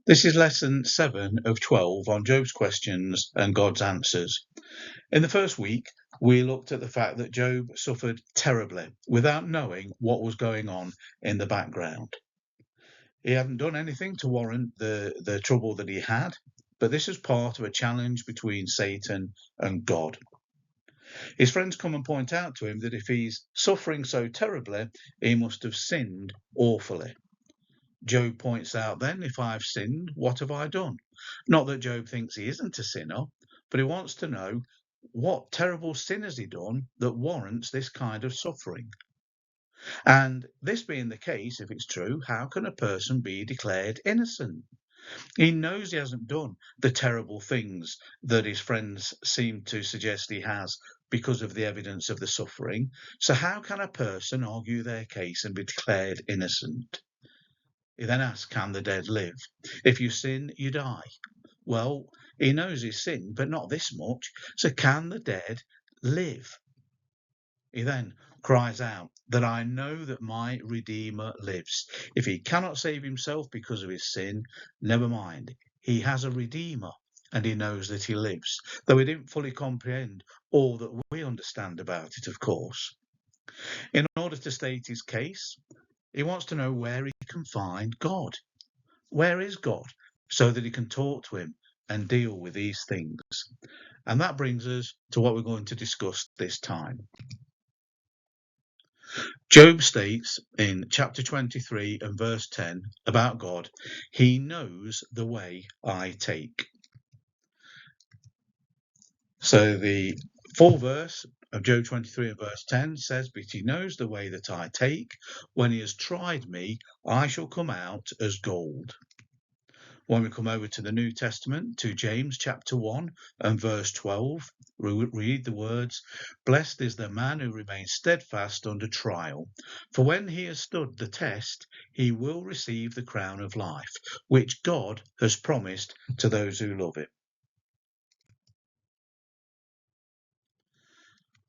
This is lesson 7 of 12 on Job's questions and God's answers. In the first week, we looked at the fact that Job suffered terribly without knowing what was going on in the background. He hadn't done anything to warrant the trouble that he had, but this is part of a challenge between Satan and God. His friends come and point out to him that if he's suffering so terribly, he must have sinned awfully. Job points out then, if I have sinned, what have I done? Not that Job thinks he isn't a sinner, but he wants to know what terrible sin has he done that warrants this kind of suffering. And this being the case, if it's true, how can a person be declared innocent? He knows he hasn't done the terrible things that his friends seem to suggest he has because of the evidence of the suffering. So how can a person argue their case and be declared innocent? He then asks, can the dead live? If you sin, you die. Well, he knows he's sinned, but not this much. So can the dead live? He then cries out that I know that my Redeemer lives. If he cannot save himself because of his sin, never mind. He has a Redeemer and he knows that he lives, though he didn't fully comprehend all that we understand about it, of course. In order to state his case, he wants to know where he can find God. Where is God? So that he can talk to him and deal with these things. And that brings us to what we're going to discuss this time. Job states in chapter 23 and verse 10 about God, he knows the way I take. So the full verse of Job 23 and verse 10 says, but he knows the way that I take. When he has tried me, I shall come out as gold. When we come over to the New Testament, to James chapter 1 and verse 12, we read the words, blessed is the man who remains steadfast under trial, for when he has stood the test, he will receive the crown of life, which God has promised to those who love him.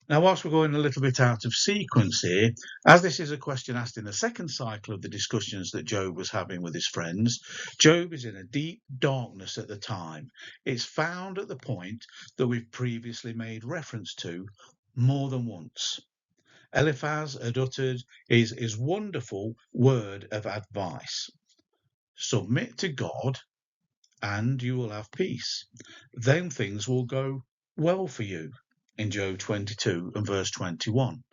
Now, whilst we're going a little bit out of sequence here, as this is a question asked in the second cycle of the discussions that Job was having with his friends, Job is in a deep darkness at the time. It's found at the point that we've previously made reference to more than once. Eliphaz had uttered his wonderful word of advice. Submit to God and you will have peace. Then things will go well for you. In Job 22 and verse 21.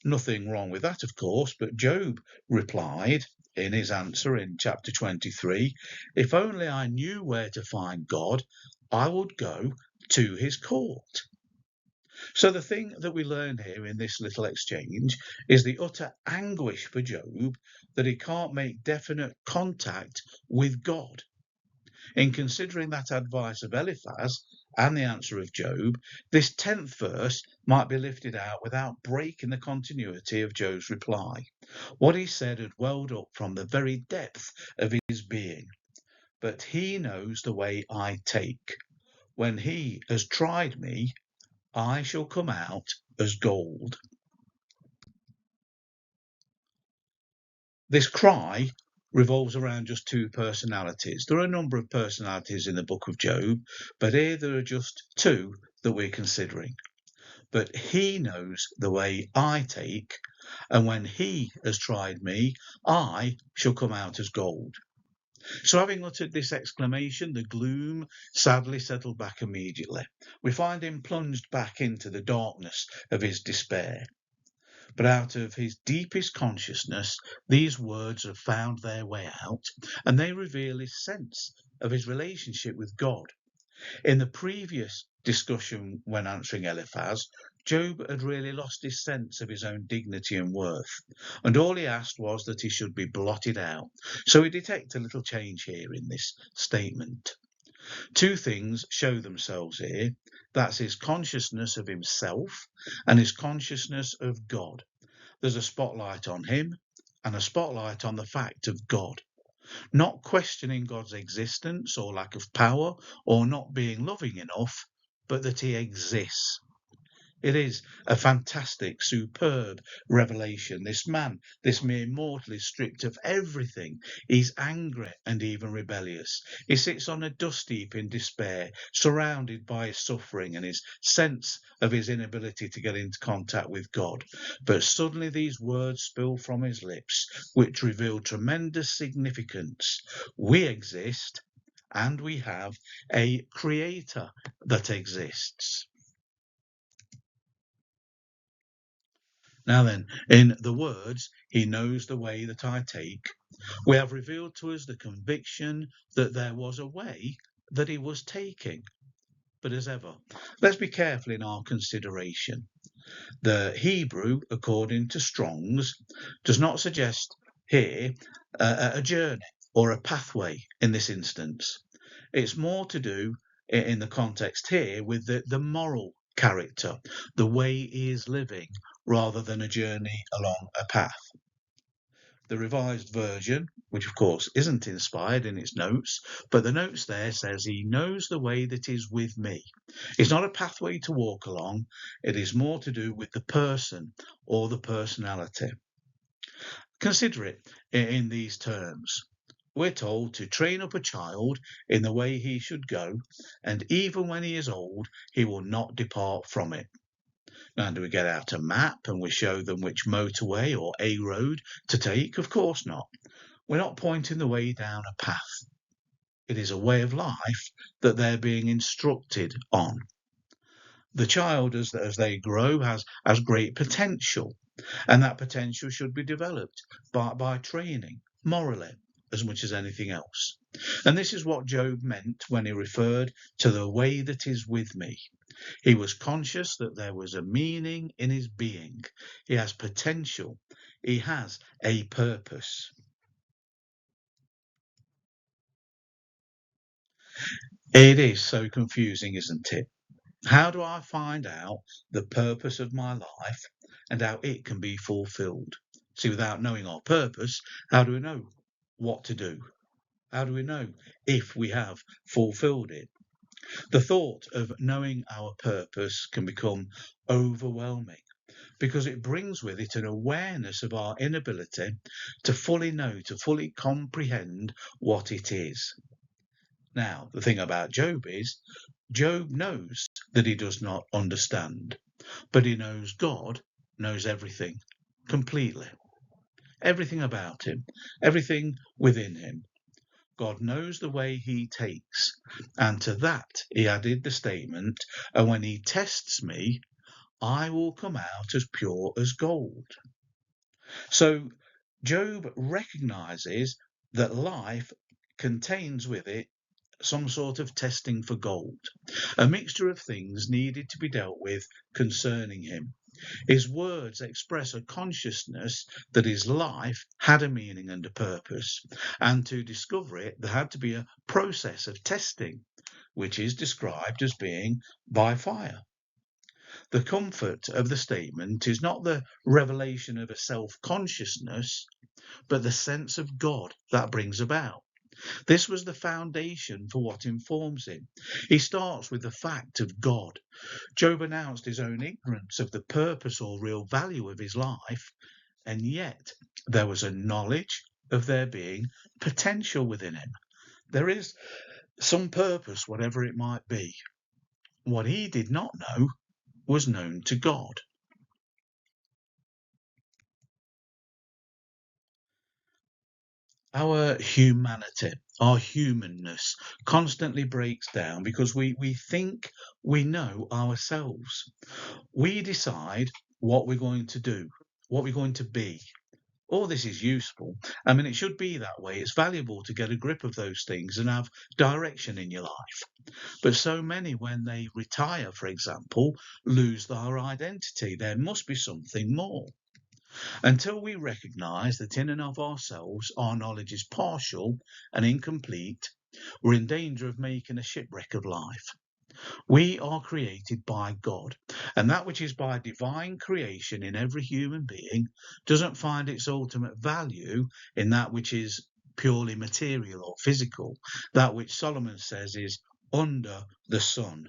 Nothing wrong with that, of course, but Job replied in his answer in chapter 23, if only I knew where to find God, I would go to his court. So the thing that we learn here in this little exchange is the utter anguish for Job that he can't make definite contact with God. In considering that advice of Eliphaz and the answer of Job, this 10th verse might be lifted out without breaking the continuity of Job's reply. What he said had welled up from the very depth of his being. But he knows the way I take. When he has tried me, I shall come out as gold. This cry revolves around just two personalities. There are a number of personalities in the book of Job, but here there are just two that we're considering. But he knows the way I take, and when he has tried me, I shall come out as gold. So having uttered this exclamation, the gloom sadly settled back immediately. We find him plunged back into the darkness of his despair. But out of his deepest consciousness, these words have found their way out, and they reveal his sense of his relationship with God. In the previous discussion when answering Eliphaz, Job had really lost his sense of his own dignity and worth, and all he asked was that he should be blotted out. So we detect a little change here in this statement. Two things show themselves here. That's his consciousness of himself and his consciousness of God. There's a spotlight on him and a spotlight on the fact of God. Not questioning God's existence or lack of power or not being loving enough, but that he exists. It is a fantastic, superb revelation. This man, this mere mortal, is stripped of everything. He's angry and even rebellious. He sits on a dust heap in despair, surrounded by his suffering and his sense of his inability to get into contact with God. But suddenly these words spill from his lips, which reveal tremendous significance. We exist, and we have a creator that exists. Now then, in the words, he knows the way that I take, we have revealed to us the conviction that there was a way that he was taking. But as ever, let's be careful in our consideration. The Hebrew, according to Strong's, does not suggest here a journey or a pathway in this instance. It's more to do in the context here with the moral character, the way he is living, rather than a journey along a path. The Revised Version, which of course isn't inspired in its notes, but the notes there says he knows the way that is with me. It's not a pathway to walk along, it is more to do with the person or the personality. Consider it in these terms. We're told to train up a child in the way he should go, and even when he is old, he will not depart from it. Now, do we get out a map and we show them which motorway or a road to take? Of course not. We're not pointing the way down a path. It is a way of life that they're being instructed on. The child, as they grow, has great potential, and that potential should be developed by training, morally, as much as anything else. And this is what Job meant when he referred to the way that is with me. He was conscious that there was a meaning in his being. He has potential. He has a purpose. It is so confusing, isn't it? How do I find out the purpose of my life and how it can be fulfilled? See, without knowing our purpose, how do we know what to do? How do we know if we have fulfilled it? The thought of knowing our purpose can become overwhelming because it brings with it an awareness of our inability to fully know, to fully comprehend what it is. Now, the thing about Job is, Job knows that he does not understand, but he knows God knows everything completely. Everything about him, everything within him. God knows the way he takes. And to that he added the statement, and when he tests me, I will come out as pure as gold. So Job recognizes that life contains with it some sort of testing for gold, a mixture of things needed to be dealt with concerning him. His words express a consciousness that his life had a meaning and a purpose, and to discover it, there had to be a process of testing, which is described as being by fire. The comfort of the statement is not the revelation of a self-consciousness, but the sense of God that brings about. This was the foundation for what informs him. He starts with the fact of God. Job announced his own ignorance of the purpose or real value of his life, and yet there was a knowledge of there being potential within him. There is some purpose, whatever it might be. What he did not know was known to God. Our humanity, our humanness constantly breaks down because we think we know ourselves. We decide what we're going to do, what we're going to be. All this is useful. I mean, it should be that way. It's valuable to get a grip of those things and have direction in your life. But so many, when they retire, for example, lose their identity. There must be something more. Until we recognize that in and of ourselves our knowledge is partial and incomplete, we're in danger of making a shipwreck of life. We are created by God, and that which is by divine creation in every human being doesn't find its ultimate value in that which is purely material or physical, that which Solomon says is under the sun.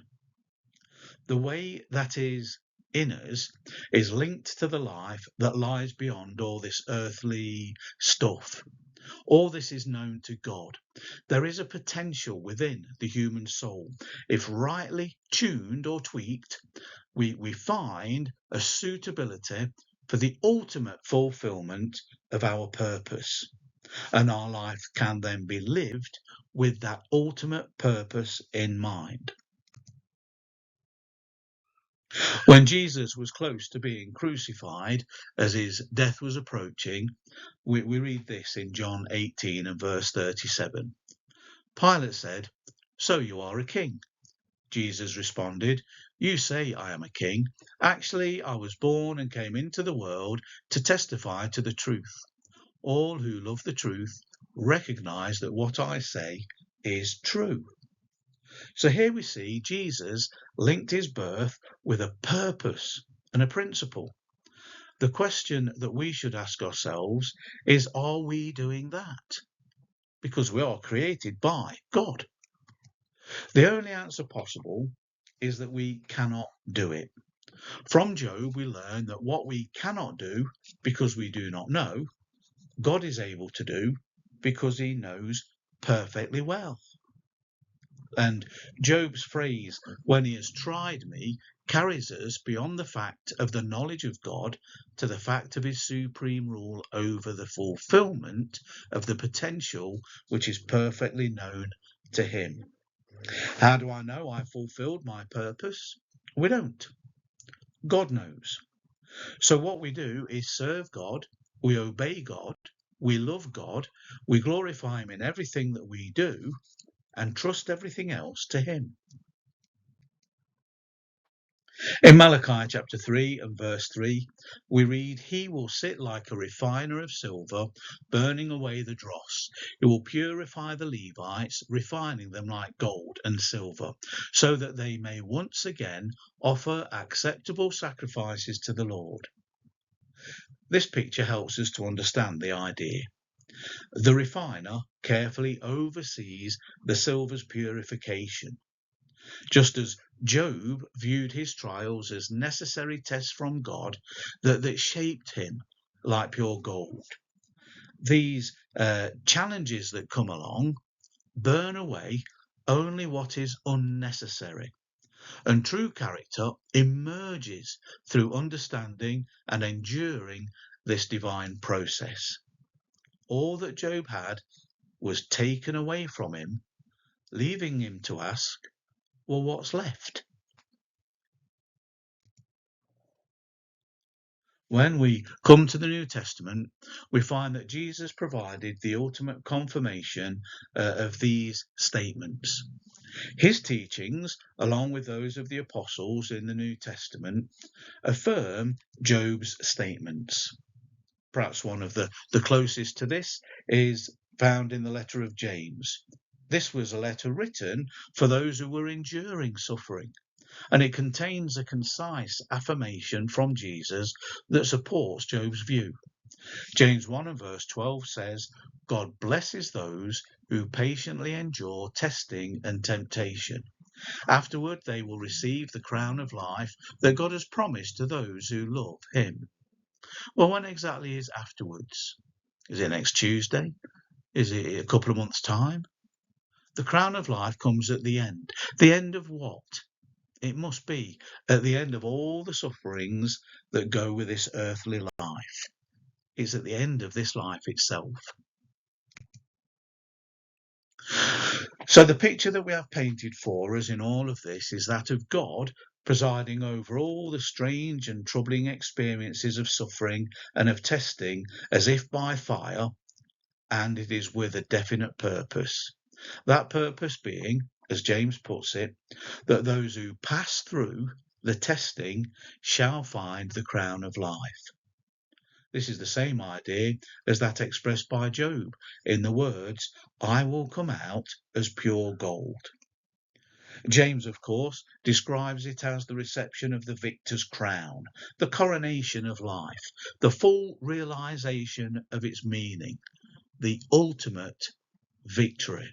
The way that is in us is linked to the life that lies beyond all this earthly stuff. All this is known to God. There is a potential within the human soul. If rightly tuned or tweaked, we find a suitability for the ultimate fulfillment of our purpose. And our life can then be lived with that ultimate purpose in mind. When Jesus was close to being crucified, as his death was approaching, we read this in John 18 and verse 37. Pilate said, "So you are a king?" Jesus responded, "You say I am a king. Actually, I was born and came into the world to testify to the truth. All who love the truth recognize that what I say is true." So here we see Jesus linked his birth with a purpose and a principle. The question that we should ask ourselves is, are we doing that? Because we are created by God. The only answer possible is that we cannot do it. From Job, we learn that what we cannot do because we do not know, God is able to do because he knows perfectly well. And Job's phrase, "when he has tried me," carries us beyond the fact of the knowledge of God to the fact of his supreme rule over the fulfillment of the potential which is perfectly known to him. How do I know I fulfilled my purpose? We don't. God knows. So what we do is serve God, we obey God, we love God, we glorify him in everything that we do, and trust everything else to him. In Malachi chapter 3 and verse 3, we read, "He will sit like a refiner of silver, burning away the dross. He will purify the Levites, refining them like gold and silver, so that they may once again offer acceptable sacrifices to the Lord." This picture helps us to understand the idea. The refiner carefully oversees the silver's purification. Just as Job viewed his trials as necessary tests from God that shaped him like pure gold. These challenges that come along burn away only what is unnecessary. And true character emerges through understanding and enduring this divine process. All that Job had was taken away from him, leaving him to ask, well, what's left? When we come to the New Testament, we find that Jesus provided the ultimate confirmation of these statements. His teachings, along with those of the apostles in the New Testament, affirm Job's statements. Perhaps one of the closest to this is found in the letter of James. This was a letter written for those who were enduring suffering, and it contains a concise affirmation from Jesus that supports Job's view. James 1 and verse 12 says, "God blesses those who patiently endure testing and temptation. Afterward, they will receive the crown of life that God has promised to those who love him." Well, when exactly is afterwards? Is it next Tuesday? Is it a couple of months' time? The crown of life comes at the end. The end of what? It must be at the end of all the sufferings that go with this earthly life. It's at the end of this life itself. So the picture that we have painted for us in all of this is that of God presiding over all the strange and troubling experiences of suffering and of testing as if by fire, and it is with a definite purpose. That purpose being, as James puts it, that those who pass through the testing shall find the crown of life. This is the same idea as that expressed by Job in the words, "I will come out as pure gold." James, of course, describes it as the reception of the victor's crown, the coronation of life, the full realization of its meaning, the ultimate victory.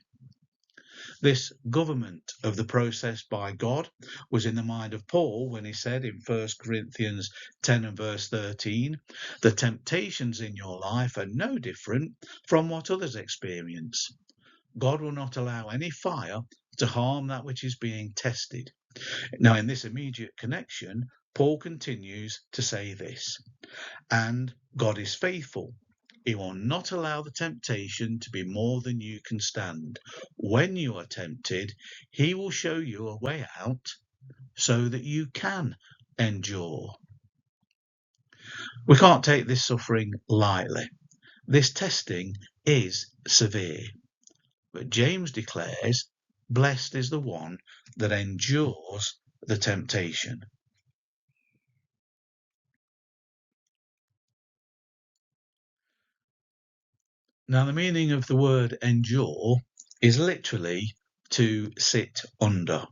This government of the process by God was in the mind of Paul when he said in 1 Corinthians 10 and verse 13, the temptations in your life are no different from what others experience. God will not allow any fire to harm that which is being tested. Now, in this immediate connection, Paul continues to say this, and God is faithful. He will not allow the temptation to be more than you can stand. When you are tempted, he will show you a way out so that you can endure. We can't take this suffering lightly. This testing is severe. But James declares, blessed is the one that endures the temptation. Now, the meaning of the word endure is literally to sit under.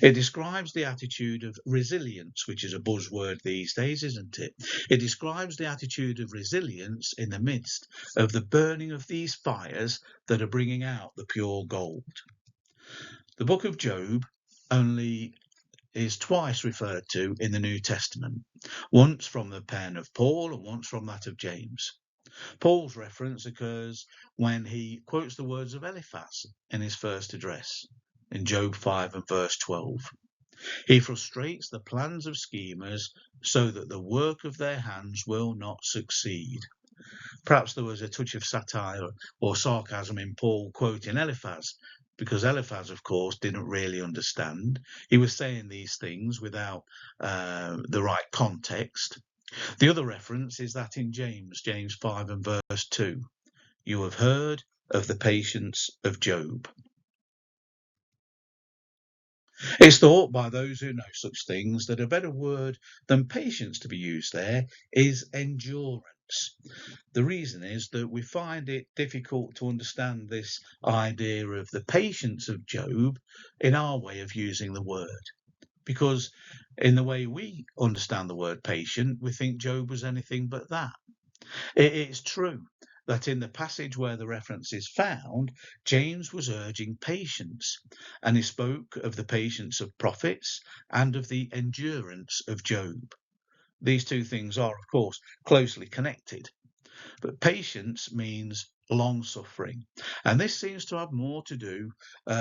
It describes the attitude of resilience, which is a buzzword these days, isn't it? It describes the attitude of resilience in the midst of the burning of these fires that are bringing out the pure gold. The book of Job only is twice referred to in the New Testament, once from the pen of Paul and once from that of James. Paul's reference occurs when he quotes the words of Eliphaz in his first address in Job 5 and verse 12. He frustrates the plans of schemers so that the work of their hands will not succeed. Perhaps there was a touch of satire or sarcasm in Paul quoting Eliphaz, because Eliphaz, of course, didn't really understand. He was saying these things without the right context. The other reference is that in James 5 and verse 2. You have heard of the patience of Job. It's thought by those who know such things that a better word than patience to be used there is endurance. The reason is that we find it difficult to understand this idea of the patience of Job in our way of using the word. Because in the way we understand the word patient, we think Job was anything but that. It's true that in the passage where the reference is found, James was urging patience, and he spoke of the patience of prophets and of the endurance of Job. These two things are, of course, closely connected. But patience means long-suffering, and this seems to have more to do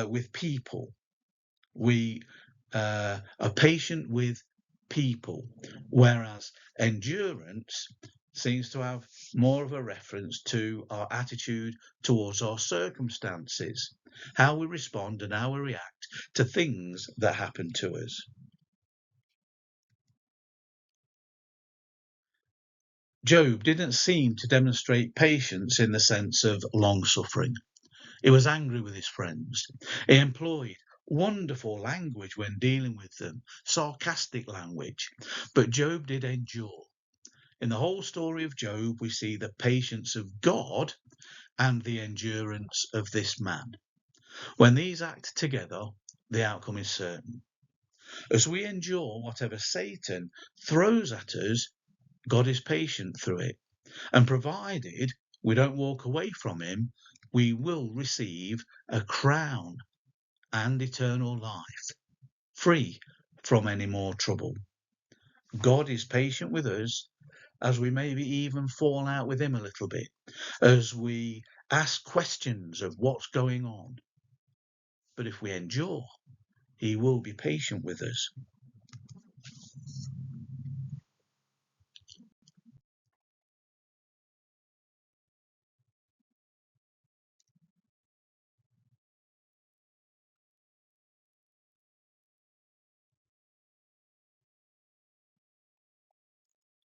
with people. We are patient with people, whereas endurance seems to have more of a reference to our attitude towards our circumstances, how we respond and how we react to things that happen to us. Job didn't seem to demonstrate patience in the sense of long-suffering. He was angry with his friends. He employed wonderful language when dealing with them, sarcastic language. But Job did endure. In the whole story of Job, we see the patience of God and the endurance of this man. When these act together, the outcome is certain. As we endure whatever Satan throws at us, God is patient through it. And provided we don't walk away from him, we will receive a crown and eternal life, free from any more trouble. God is patient with us as we maybe even fall out with him a little bit, as we ask questions of what's going on. But if we endure, he will be patient with us.